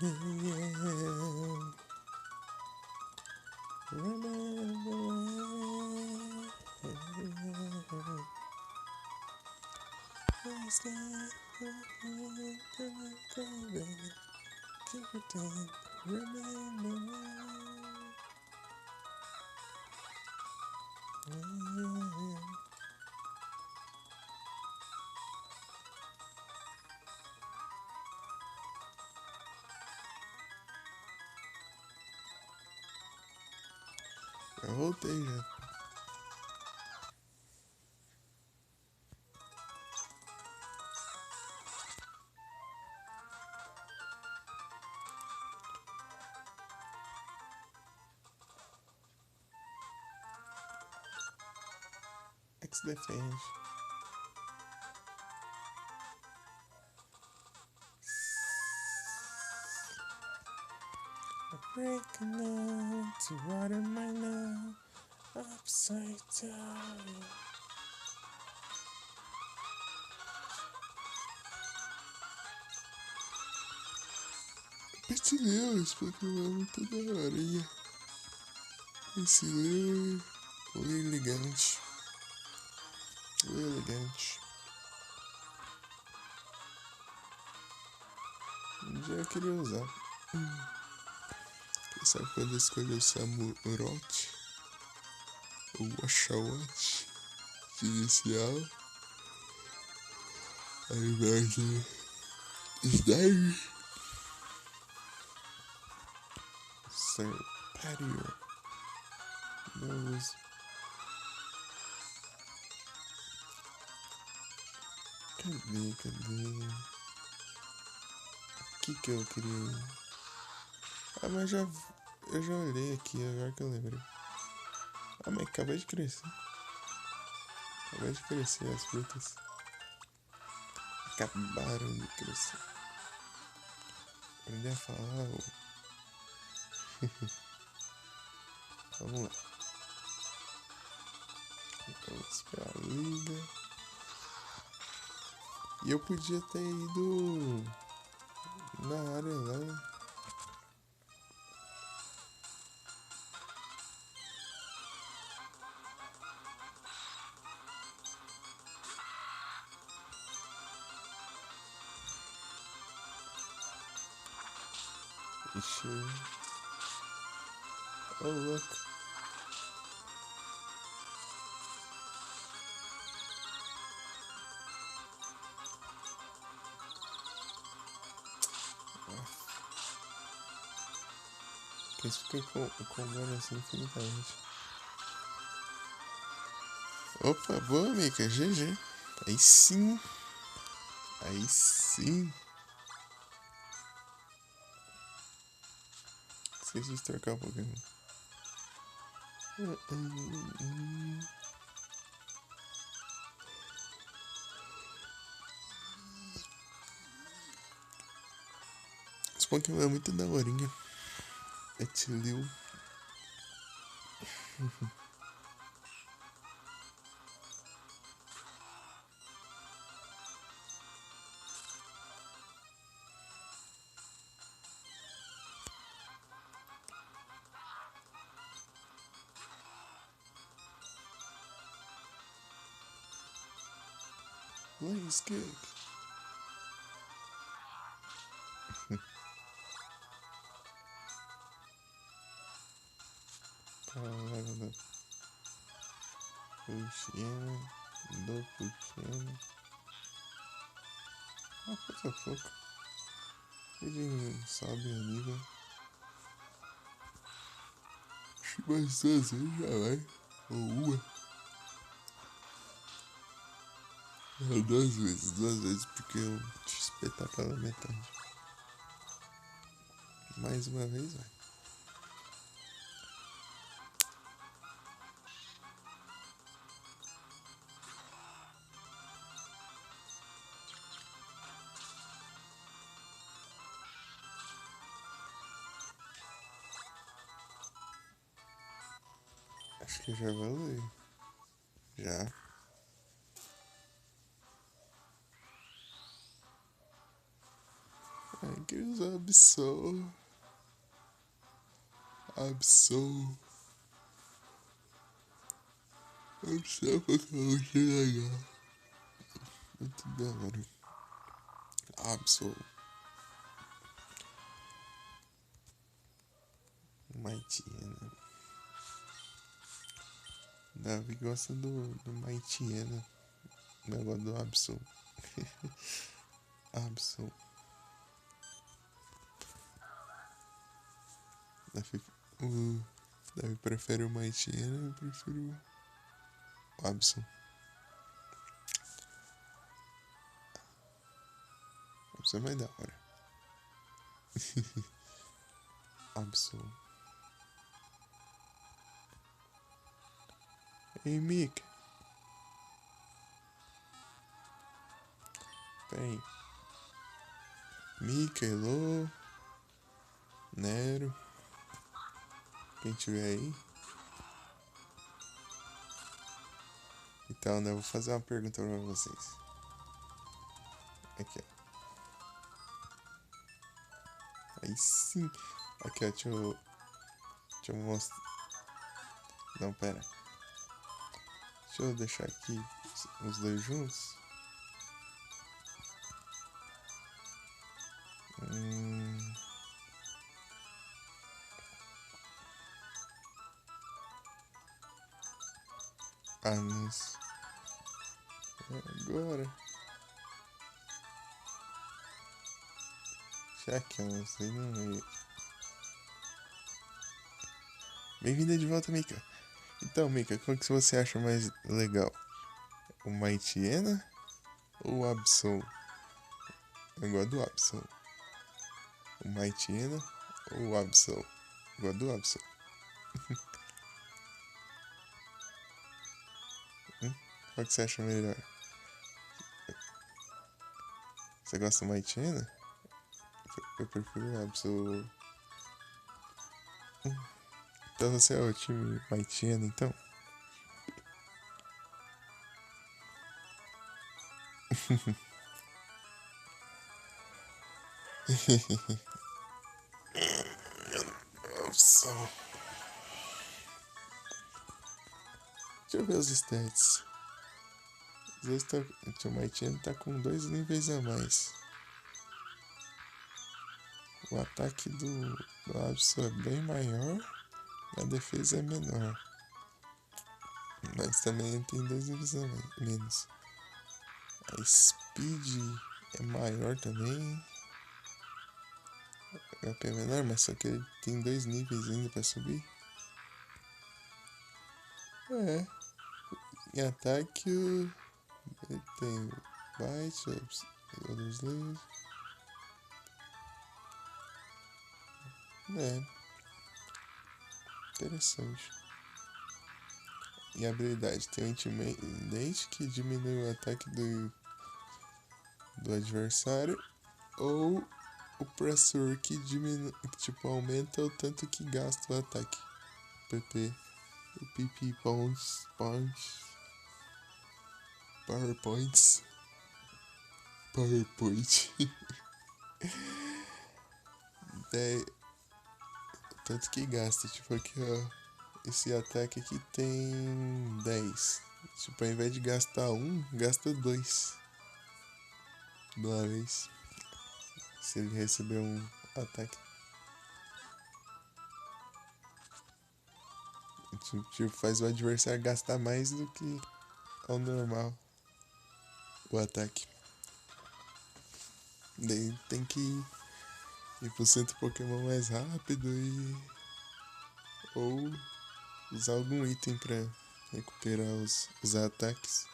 Yeah. Eu voltei já. X defende. Breaking out to water my now upside down. Esse Leo, esse Pokémon é muito da horinha. Esse Leo é elegante. Elegante. Um dia eu queria usar. Quem sabe quando eu escolher o Samurott ou o Oshawott de inicial, ao invés de Snag, Serpatio. Não uso. Cadê? O que eu queria? Ah, mas eu já olhei aqui, agora que eu lembrei. Ah, mas acabou de crescer. Acabou de crescer as frutas. Acabaram de crescer. Aprender a falar. Vamos lá. Vamos pra liga. E eu podia ter ido na área lá. Ixi. Ô, louco. Porque isso fica combando assim infinitamente. Opa, boa, amiga. GG. Aí sim. Aí sim. Esqueci de trocar um pouquinho. Esse Pokémon é muito daorinha. É Tilil. Blaze Kick. Palavra Puxiana. Do Puxiana. Ah, coisa pouca. Ele sabe a nível. Acho que mais 2 vezes já vai. Ou uma. Não, 2 vezes, porque o XP tá pela metade. Mais uma vez vai. Acho que já valeu. Já. Eu queria usar Absol. Absol porque eu achei legal. Muito da hora. Absol. Mightyena. Davi gosta do Mightyena. Negócio do Absol. Absol. Davi prefere o Mightyena, eu prefiro o Absol. O Absol é mais da hora. Absol. Ei, Mika. Peraí. Mika, Elo, Nero. Quem tiver aí. Então, né, eu vou fazer uma pergunta pra vocês. Aqui, ó. Aí sim. Aqui, ó, deixa eu mostrar. Não, pera. Deixa eu deixar aqui os dois juntos. Mas agora já que eu não sei no meio. Bem-vinda de volta, Mika. Então, Mika, qual que você acha mais legal? O Mightyena ou o Absol? Eu gosto do Absol. O Mightyena ou o Absol? Eu gosto do Absol. Qual que você acha melhor? Você gosta do Mightyena? Eu prefiro o Absol. Então você é o time Mightyena, então? Absol. Deixa eu ver os stats. O Mightyena tá com 2 níveis a mais. O ataque do Absol é bem maior, a defesa é menor. Mas também tem 2 níveis a menos. A Speed é maior também. O HP é menor, mas só que ele tem 2 níveis ainda pra subir. É. Em ataque ele tem Bite, Other Slaves. É. Interessante. E a habilidade tem o Intimidate, que diminui o ataque do adversário, ou o Pressure, que diminui, tipo, aumenta o tanto que gasta o ataque. PP. O PP Points. PowerPoint. Tanto que gasta, tipo aqui, ó. Esse ataque aqui tem 10. Tipo, ao invés de gastar 1, gasta 2 de uma vez. Se ele receber um ataque. Tipo, faz o adversário gastar mais do que ao normal o ataque. Daí tem que ir pro centro Pokémon mais rápido ou usar algum item pra recuperar os ataques.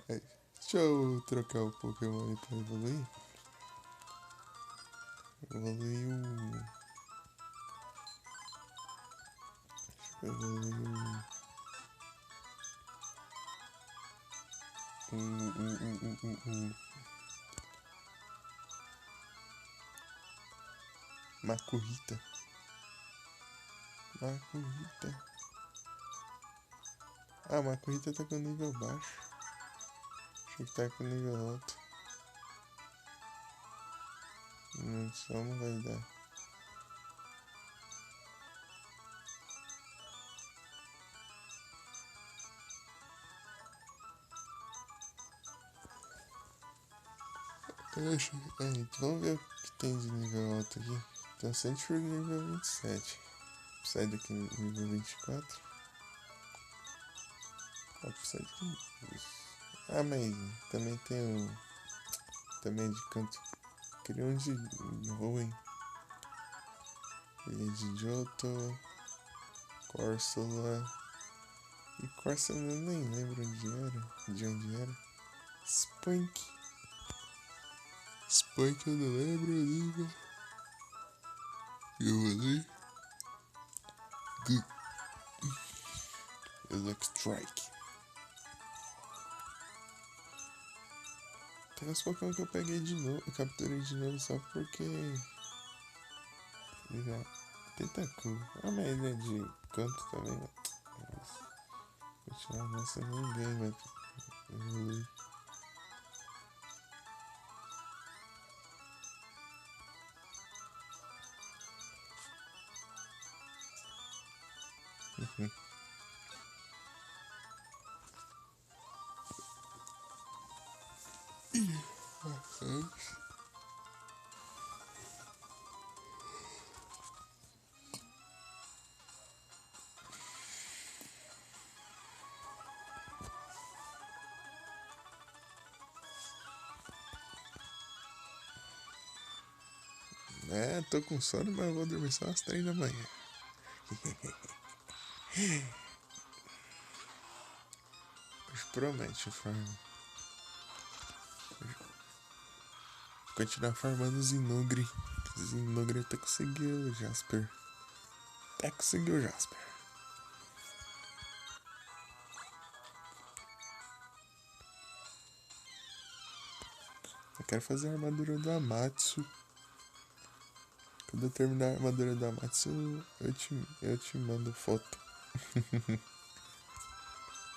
Aí, deixa eu trocar o Pokémon aí pra evoluir. Evoluir o. Evoluir o. Makuhita. Ah, Makuhita tá com nível baixo. Achei que tá com nível alto. Só não vai dar. Vamos ver o que tem de nível alto aqui. Então, Century nível 27. Sai daqui nível 24. Sai daqui. Ah, mas também tem o. Também de canto. Queria um de ruim. Ilha de Johto. Córsula. E Córsula eu nem lembro onde era. De onde era. Spunk. Spunk eu não lembro o nível. Eu ali. Electrike. Tem uns Pokémon que eu peguei de novo. Eu capturei de novo só porque. Já. Tentacool. Ah, mas ele é de canto também, né? Continuar nessa ninguém vai evoluir. Tô com sono, mas eu vou dormir só às 3 da manhã. Mas promete, farm. Continuar farmando Zinogre. Zinogre até conseguiu o Jasper. Até conseguiu o Jasper. Eu quero fazer a armadura do Amatsu. Quando eu terminar a armadura do Amatsu, eu te mando foto.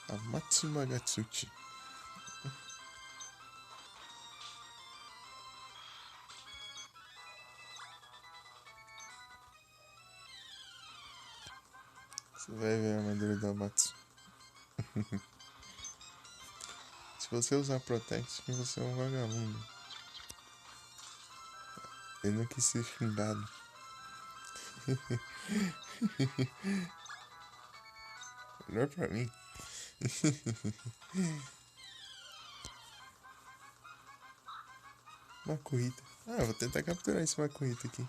Amatsu Magatsuchi. Você vai ver a armadura do Amatsu. Se você usar Protect, você é um vagabundo. Eu não quis ser xingado. Melhor pra mim. Makuhita. Vou tentar capturar esse Makuhita aqui.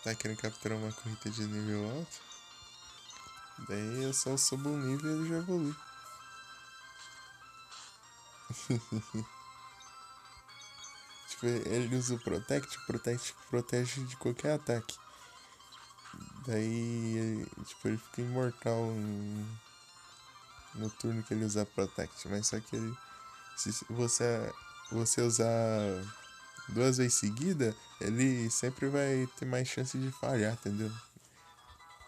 Tá querendo capturar uma Makuhita de nível alto? Daí eu só subo um nível e ele já evolui. Tipo, ele usa o Protect protege de qualquer ataque. Daí, tipo, ele fica imortal no turno que ele usar Protect. Mas só que ele, se você usar 2 vezes seguida, ele sempre vai ter mais chance de falhar, entendeu?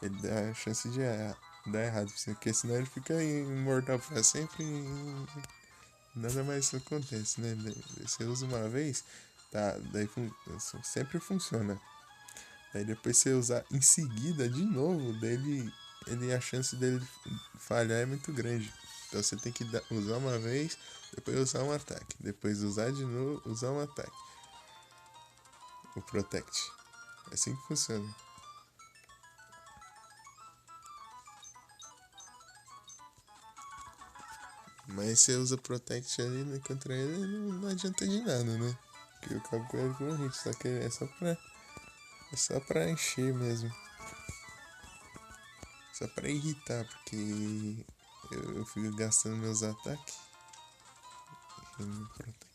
Ele dá a chance de dar errado, porque senão ele fica imortal pra sempre e nada mais acontece, né? Você usa uma vez, tá, daí sempre funciona. Daí depois você usar em seguida de novo, a chance dele falhar é muito grande. Então você tem que usar uma vez, depois usar um ataque, depois usar de novo, usar um ataque. O Protect. É assim que funciona. Mas você usa Protect ali contra ele, não adianta de nada, né? Porque eu acabo com ele com um hit, só que é só pra encher mesmo. Só pra irritar, porque eu fico gastando meus ataques e não Protect.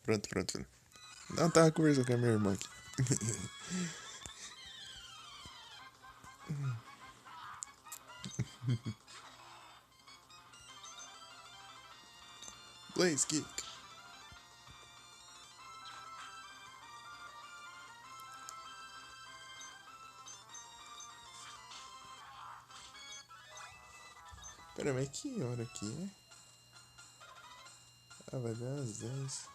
Pronto, pronto. Não, tava conversando com a minha irmã aqui. Blaze Kick. Pera, mas que hora que é? Ah, vai dar às 10.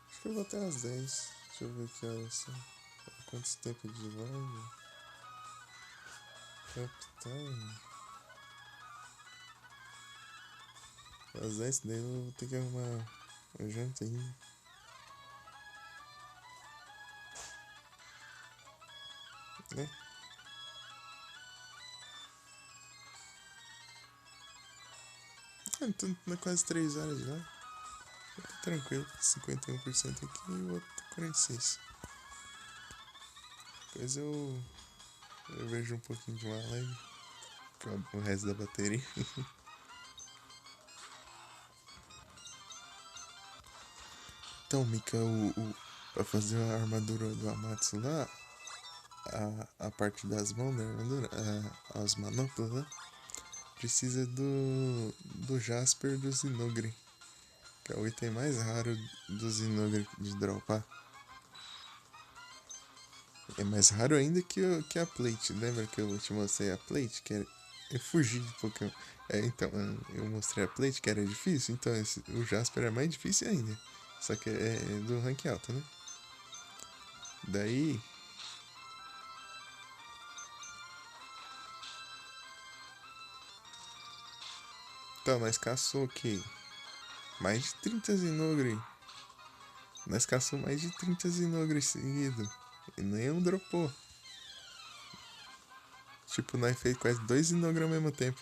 Acho que eu vou até às 10. Deixa eu ver que horas são. Quanto tempo de live? Uptime. Às 10 daí eu vou ter que arrumar a janta ainda. Né? Então quase 3 horas já. Tá tranquilo. 51% aqui e o outro 46%. Depois eu vejo um pouquinho de uma live. O resto da bateria. Então, Mika, pra fazer a armadura do Amatsu lá, a parte das mãos da armadura, as manoplas lá, precisa do Jasper e do Zinogre, que é o item mais raro do Zinogre de dropar. É mais raro ainda que a Plate. Lembra que eu te mostrei a Plate? Que era, eu fugi de Pokémon. Então, eu mostrei a Plate que era difícil. Então, o Jasper é mais difícil ainda. Só que é do rank alto, né? Daí. Então, nós caçou o quê? Mais de 30 Zinogre. Nós caçou mais de 30 Zinogre seguido. E nenhum dropou. Tipo, nós fez quase 2 Zinogre ao mesmo tempo.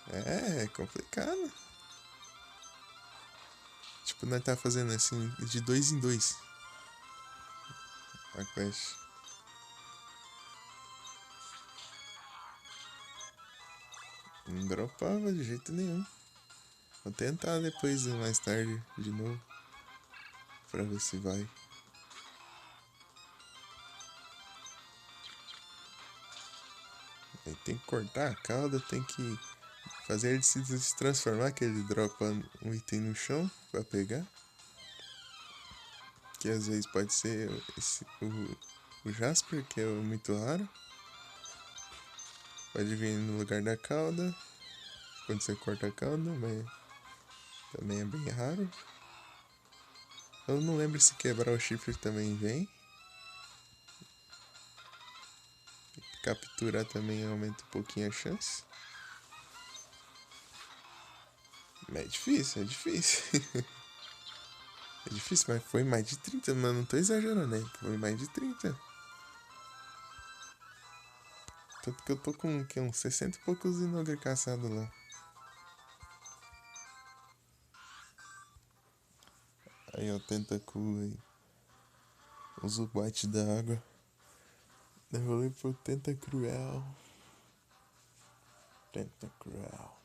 É complicado. Tipo, nós tá fazendo assim, de 2 em 2 a quest. Não dropava de jeito nenhum. Vou tentar depois, mais tarde, de novo. Pra ver se vai. Aí tem que cortar a cauda, tem que fazer ele se transformar, que ele dropa um item no chão pra pegar. Que às vezes pode ser o Jasper, que é muito raro. Pode vir no lugar da cauda. Quando você corta a cauda, mas também é bem raro. Eu não lembro se quebrar o chifre também vem. Capturar também aumenta um pouquinho a chance. Mas é difícil, é difícil. É difícil, mas foi mais de 30, mas não tô exagerando, né? Foi mais de 30. Tanto que eu tô com uns 60 e poucos Zinogre caçados lá. Aí, ó, Tentacool aí. O Zubat da água. Devolvi pro Tentacruel. Tentacruel.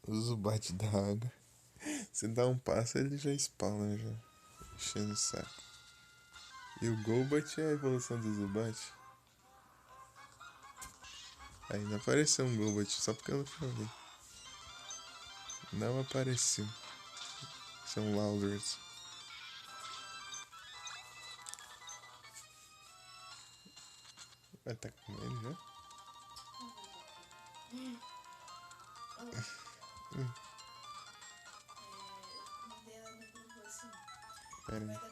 O Zubat da água. Se dá um passo, ele já spawna, já. Enchendo o saco. E o Golbat é a evolução do Zubat. Ainda apareceu um Golbat, só porque eu não falei. Não apareceu. São Louders. Vai tá com ele já? Pera aí.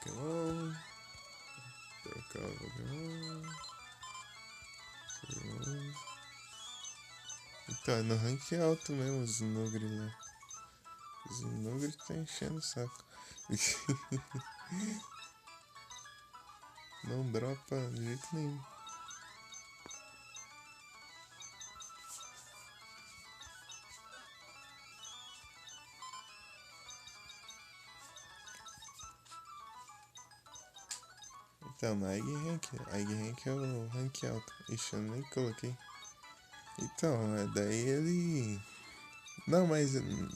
Pokémon. Trocar o Pokémon. Então, é no rank alto mesmo, os Zinogre lá. Os Zinogre tá enchendo o saco. Não dropa de jeito nenhum. Então, na Egg Rank. Egg Rank é o rank alto. Ixi, eu nem coloquei. Então, daí ele... Não, mas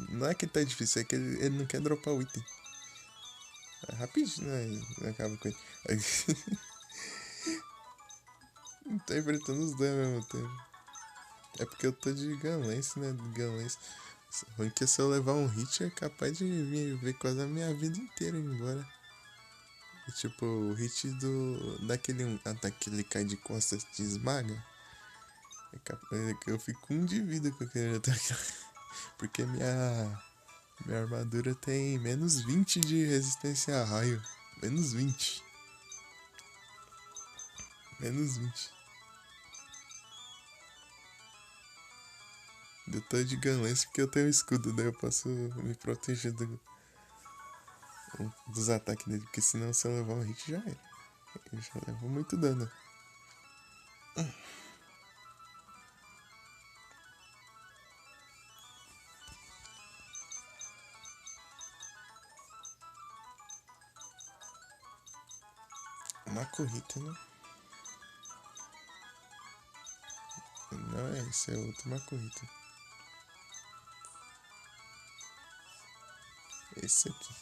não é que tá difícil, é que ele não quer dropar o item. É rapidinho, né? Acaba com ele. Tá enfrentando os dois ao mesmo tempo. É porque eu tô de Gunlance, né? Gunlance. Ruim que se eu levar um hit é capaz de me ver quase a minha vida inteira indo embora. E, tipo, o hit daquele ataque que ele cai de costas te esmaga. Eu fico com um de vida com aquele ataque. Porque minha armadura tem menos 20 de resistência a raio. Menos 20. Menos 20. Eu tô de Gunlance porque eu tenho escudo, daí eu posso me proteger dos ataques dele. Porque senão se eu levar um hit já era. Eu já levo muito dano. Uma corrida, né? Não é esse, é outro Makuhita. Esse aqui.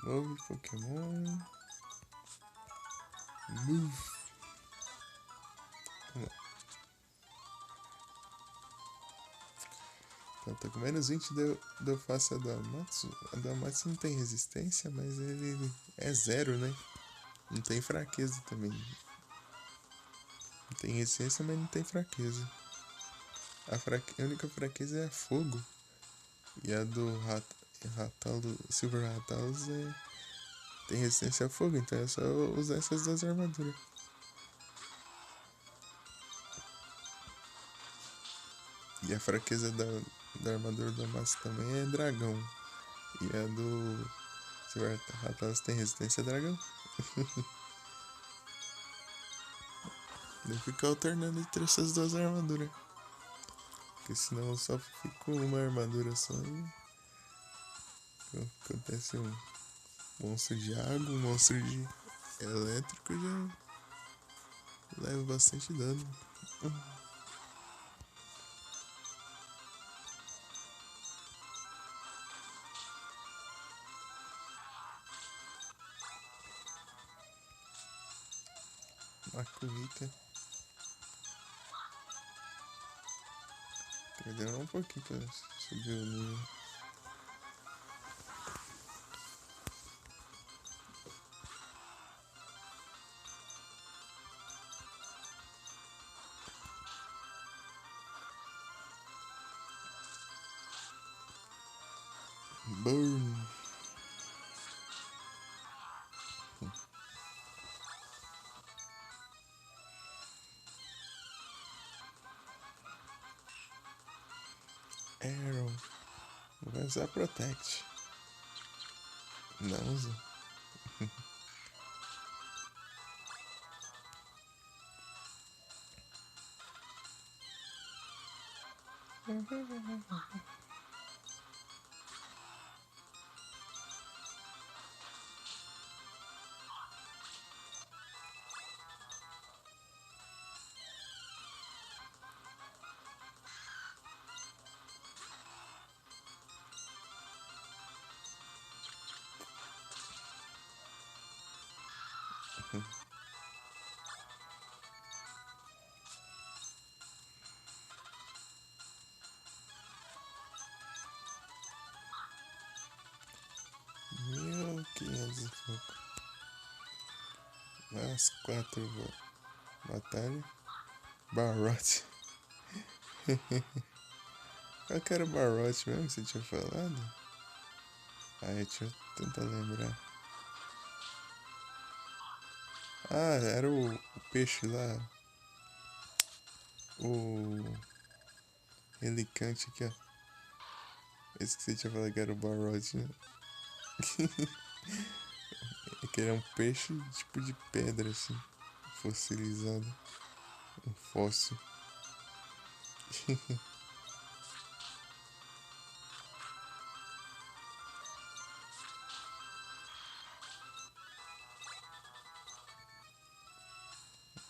Move Pokémon. Move. Vamos lá. Então, tô com menos 20, eu faço a do Amatsu. A do Amatsu não tem resistência, mas ele é zero, né? Não tem fraqueza também. Não tem resistência, mas não tem fraqueza. A única fraqueza é a fogo. E a do Ratalo, Silver Ratalos tem resistência a fogo, então é só usar essas duas armaduras. E a fraqueza da armadura do Amatsu também é dragão. E a do Silver Ratalos tem resistência a dragão. Eu fico alternando entre essas duas armaduras. Porque senão eu só fico com uma armadura só e acontece um monstro de água, um monstro de elétrico, já leva bastante dano. Makuhita. Vai demorar um pouquinho pra subir o nível. Burn. Arrow. Vai usar Protect. Não usa. $1.500 e pouco. As 4 batalhas. Barrot. Qual que era o Barrot mesmo que você tinha falado? Deixa eu tentar lembrar. Ah, era o peixe lá. O relicante aqui, ó. Esse que você tinha falado que era o Balrog, né? É que ele é um peixe tipo de pedra, assim. Fossilizado. Um fóssil.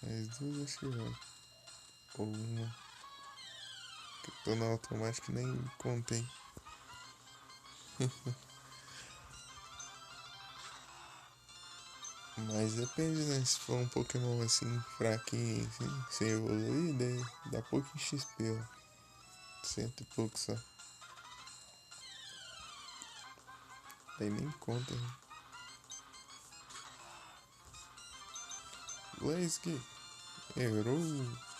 Mais duas acho que vai. Ou uma. Que eu tô no automático e nem contei. Mas depende, né? Se for um Pokémon assim, fraquinho, assim, sem evoluir, daí dá pouco em XP, ó. Cento e pouco só. Daí nem conta, né? Blaziken errou.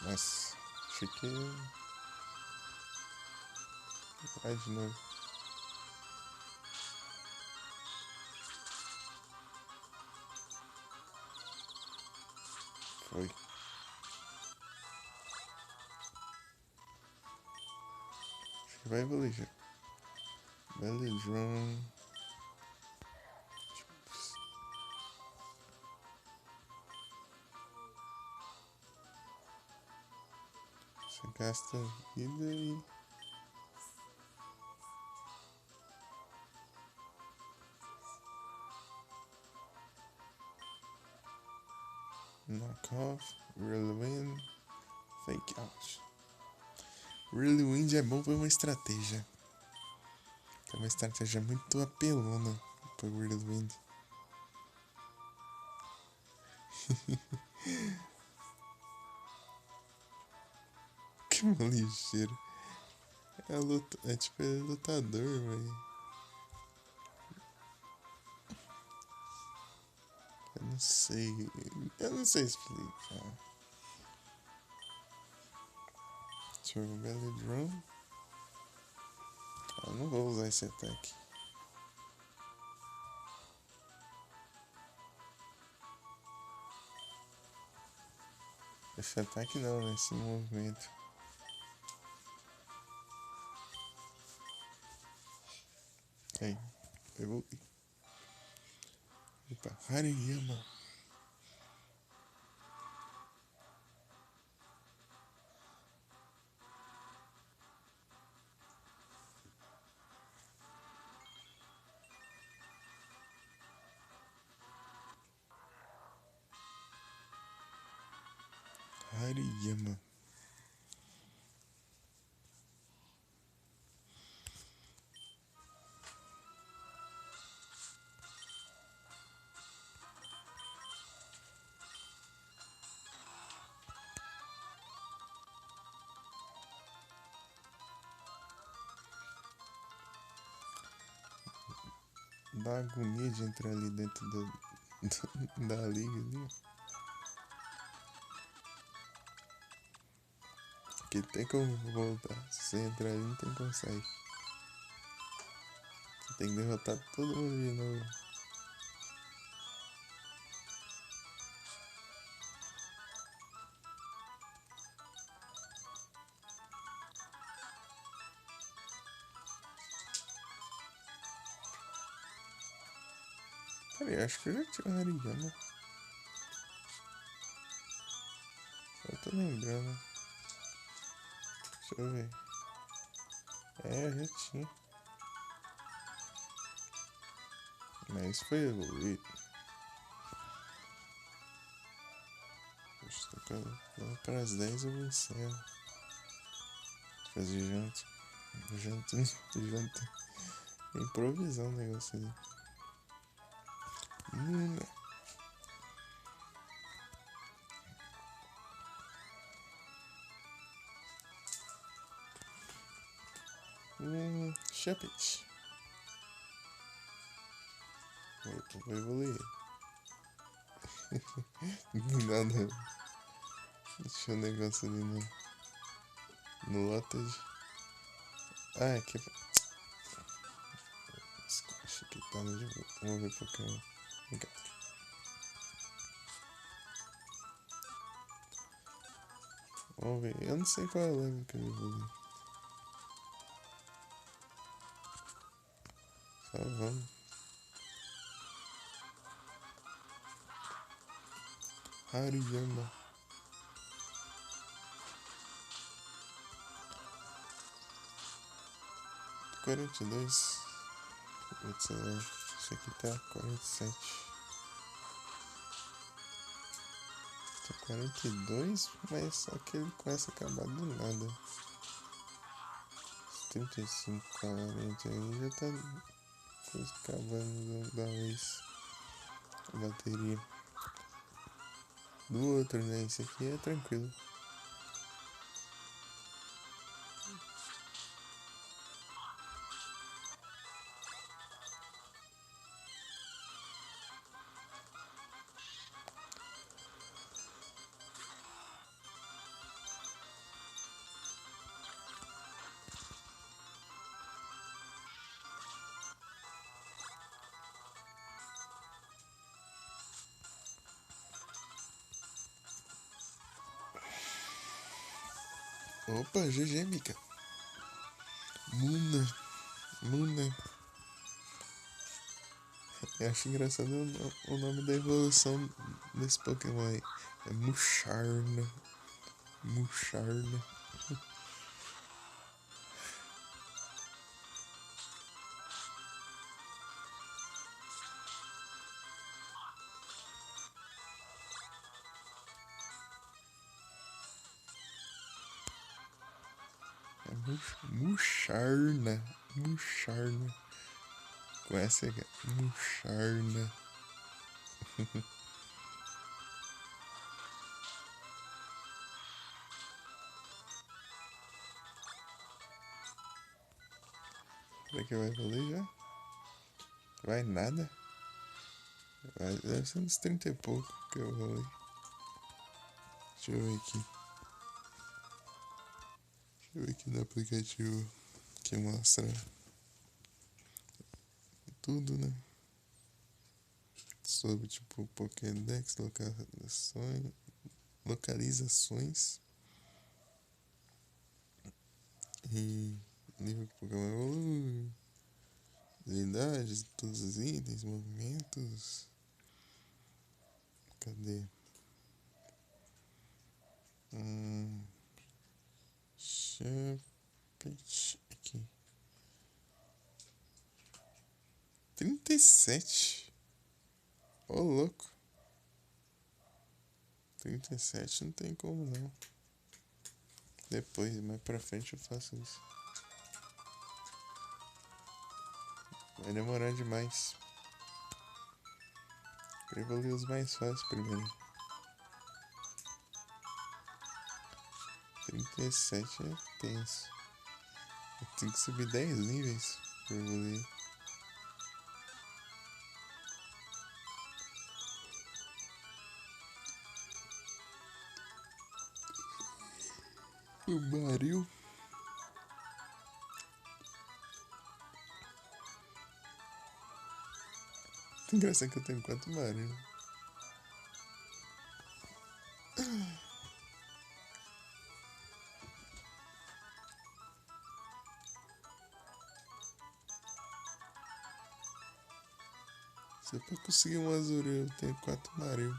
Nossa, achei que vai de novo. Foi. Acho que vai evoluir já. Belledrum. Você gasta vida e. Knock off. Really win. Fake out. Really Wind é bom pra uma estratégia. É uma estratégia muito apelona pra Really Wind. Que uma ligeira. É tipo, ele é lutador, velho. Eu não sei. Eu não sei explicar. Deixa eu ver o Belledrum. Eu não vou usar esse ataque. Esse ataque não, né? Esse movimento. Aí, evolui. Opa, Hariyama. Hariyama. Dá agonia de entrar ali dentro da liga ali. Que tem como voltar. Se você entrar ali, não tem como sair. Você tem que derrotar todo mundo de novo. Peraí, acho que eu já tinha o Hariyama. Eu tô lembrando. Deixa eu ver. Eu já tinha. Mas foi evoluído. Lá para as 10 eu encerro. Fazer janta. Janta. Improvisar um negócio ali. Chapit. Vou evoluir. Nada. Deixa um negócio ali no Lotted. Ah, aqui. Acho que tá no de volta. Vamos ver Pokémon. Vem cá. Vamos ver. Eu não sei qual é o level que eu evolui. Só vamos. Hariyama. 42. Esse aqui tá 47. Tá 42, mas só que ele começa a acabar do nada. 35, 40 aí já tá quase acabando da vez a bateria. Do outro, né? Esse aqui é tranquilo. Opa, GG, Mika. Muna. Eu acho engraçado o nome da evolução desse Pokémon aí. É Musharna. Musharna. Conhece aqui? Musharna. Será que vai valer já? Vai nada? Deve ser uns 30 e pouco que eu vou ler. Deixa eu ver aqui. No aplicativo que mostra tudo, né? Sobre tipo Pokédex, localizações e nível que o Pokémon evolui, habilidades, todos os itens, movimentos. Cadê? Chapet aqui. 37. Ô, louco. 37 não tem como não. Depois, mais pra frente eu faço isso. Vai demorar demais. Eu evoluir os mais fáceis primeiro. 37 é tenso. Eu tenho que subir 10 níveis pra evoluir. O baril. Engraçado que eu tenho 4 baril. Só pra conseguir um azuril eu tenho 4 baril.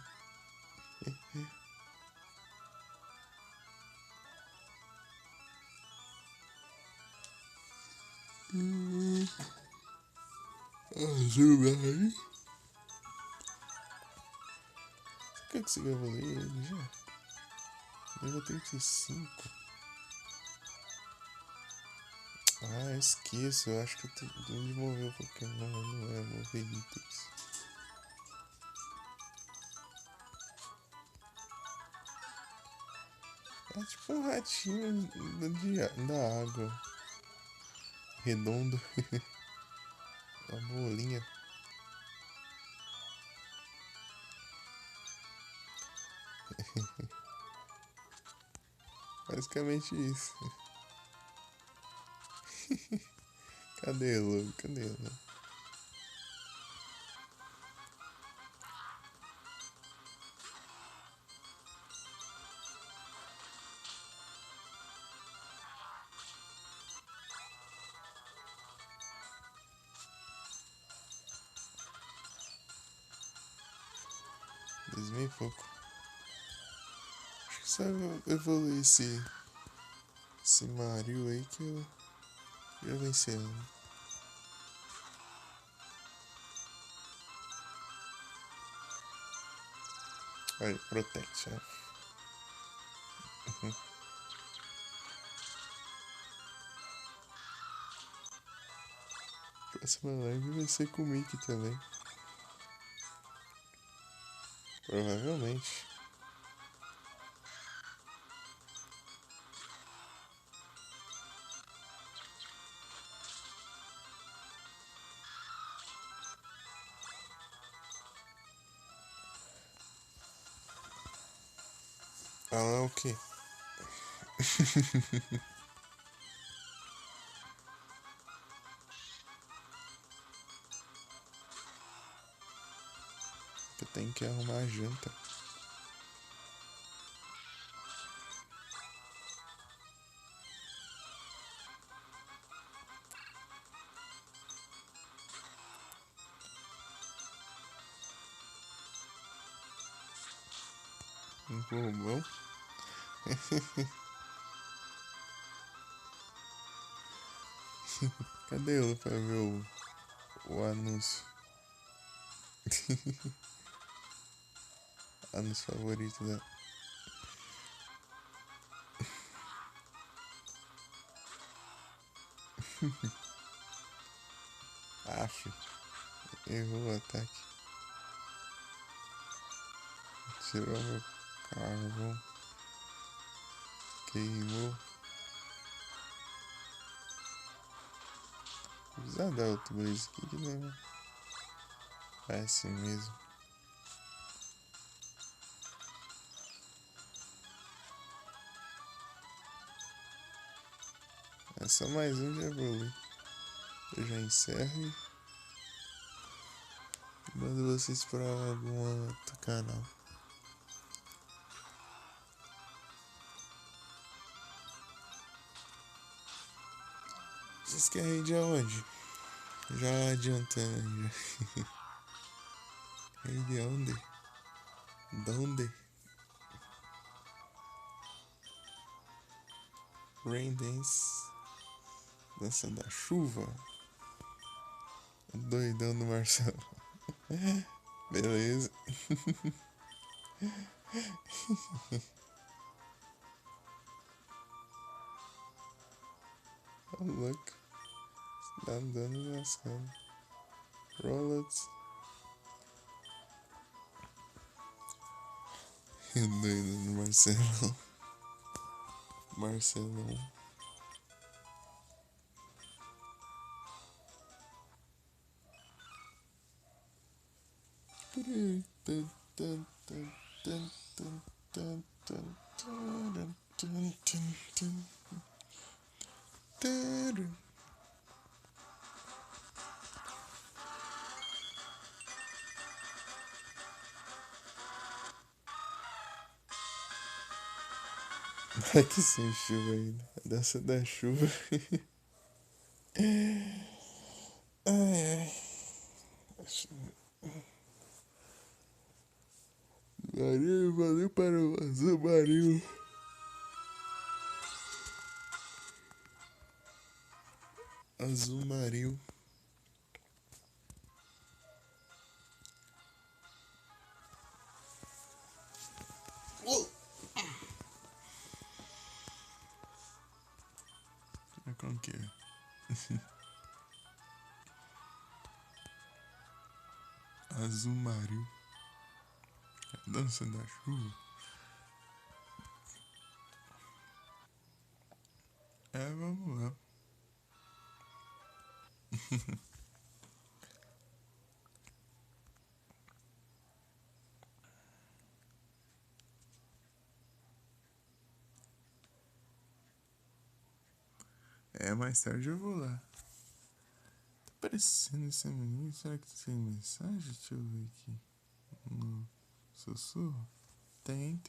Azul marinho. Você quer que você evoluir ele já? Nível 35. Ah, eu esqueço. Eu acho que eu tenho de mover o Pokémon. Não é mover itens. É tipo um ratinho da água. Redondo. Uma bolinha. Basicamente isso. Cadê ele? Cadê ele? Dois mil e pouco. Acho que só evoluir esse Mario aí que eu já venci ele. Olha, Protect, né? Próxima live vai ser com o Mickey também. Provavelmente. Ah, o quê? Eu tenho que arrumar a janta. Um bom. Cadê ele pra ver o anúncio? Anúncio favorito da. Aff, errou o ataque. Tirou meu carvão. Queimou. Vou precisar dar outro blaze aqui que não é assim mesmo. É só mais um de evolui. Eu já encerro e mando vocês para algum outro canal. Vocês querem ir de onde? Já adiantando. Ir de onde? Donde? Rain Dance. Dança da chuva. Doidão do Marcelo. Beleza. Tá louco. Tá andando nas camas. Rollets. Doido do Marcelão. Marcelão. Vai que sem chuva ainda. A dança da chuva. Ai, ai. Valeu para o Azul Marinho. Azul Marinho. Aqui. Azul Mario. Dança da chuva. Vamos lá. Mais tarde eu vou lá. Tá aparecendo esse menino? Será que tem mensagem? Deixa eu ver aqui. No sussurro? Tem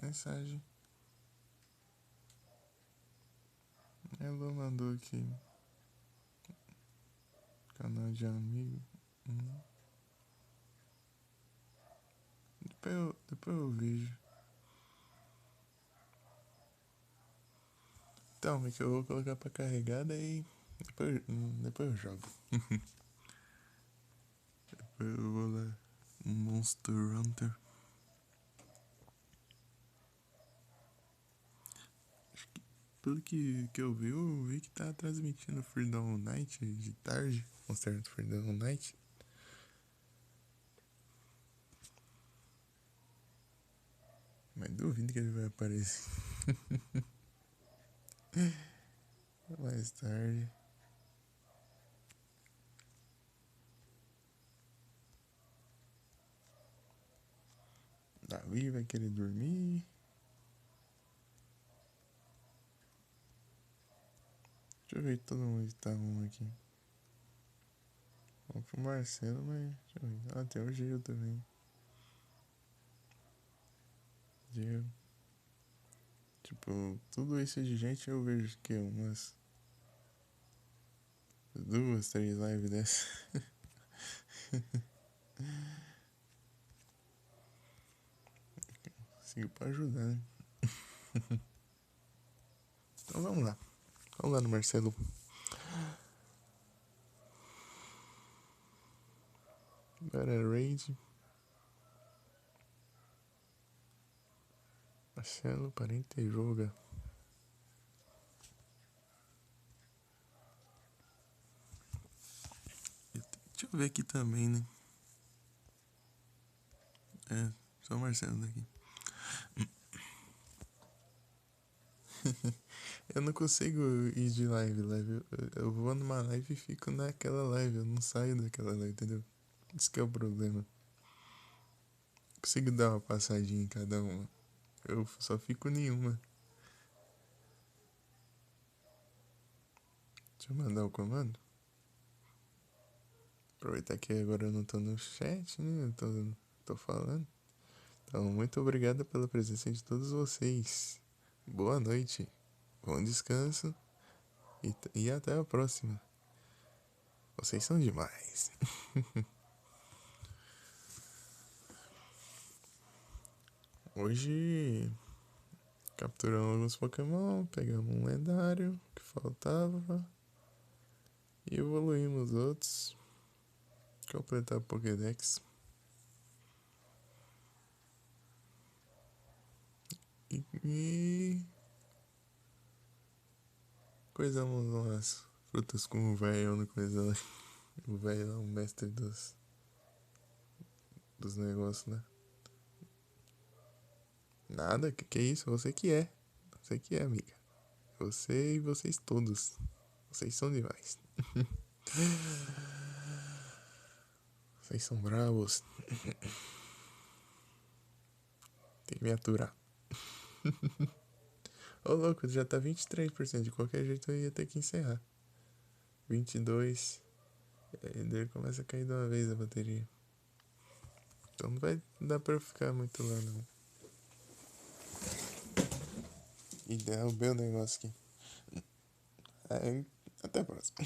mensagem. Ela mandou aqui. Canal de amigo. Depois eu vejo. Então, é que eu vou colocar pra carregar, daí depois eu jogo. Depois eu vou lá. Monster Hunter. Pelo que eu vi que tá transmitindo Freedom Night de tarde. Monster Hunter Freedom Night. Mas duvido que ele vai aparecer. Mais tarde. Davi vai querer dormir. Deixa eu ver que todo mundo tá aqui. Vamos pro Marcelo, mas deixa eu ver. Tem o Gil também. Gil. Tipo, tudo isso de gente eu vejo que umas 2, 3 lives dessa. Consigo pra ajudar, né? Então vamos lá. Vamos lá no Marcelo. Agora raid. Marcelo, parente joga. Deixa eu ver aqui também, né? Só o Marcelo daqui. Eu não consigo ir de live. Eu vou numa live e fico naquela live. Eu não saio daquela live, entendeu? Isso que é o problema. Consigo dar uma passadinha em cada uma. Eu só fico nenhuma. Deixa eu mandar o comando. Aproveitar que agora eu não tô no chat, né? Eu tô falando. Então, muito obrigado pela presença de todos vocês. Boa noite. Bom descanso. E até a próxima. Vocês são demais. Hoje capturamos alguns Pokémon, pegamos um lendário que faltava e evoluímos outros. Completar o Pokédex. E coisamos umas frutas com o velho no coisa lá. O velho é o mestre dos negócios, né? Nada, que é isso? Você que é. Você que é, amiga. Você e vocês todos. Vocês são demais. Vocês são bravos. Tem que me aturar. Ô louco, já tá 23%. De qualquer jeito eu ia ter que encerrar. 22%. Aí daí começa a cair de uma vez a bateria. Então não vai dar pra eu ficar muito lá não. E derrubei o negócio aqui. Até a próxima.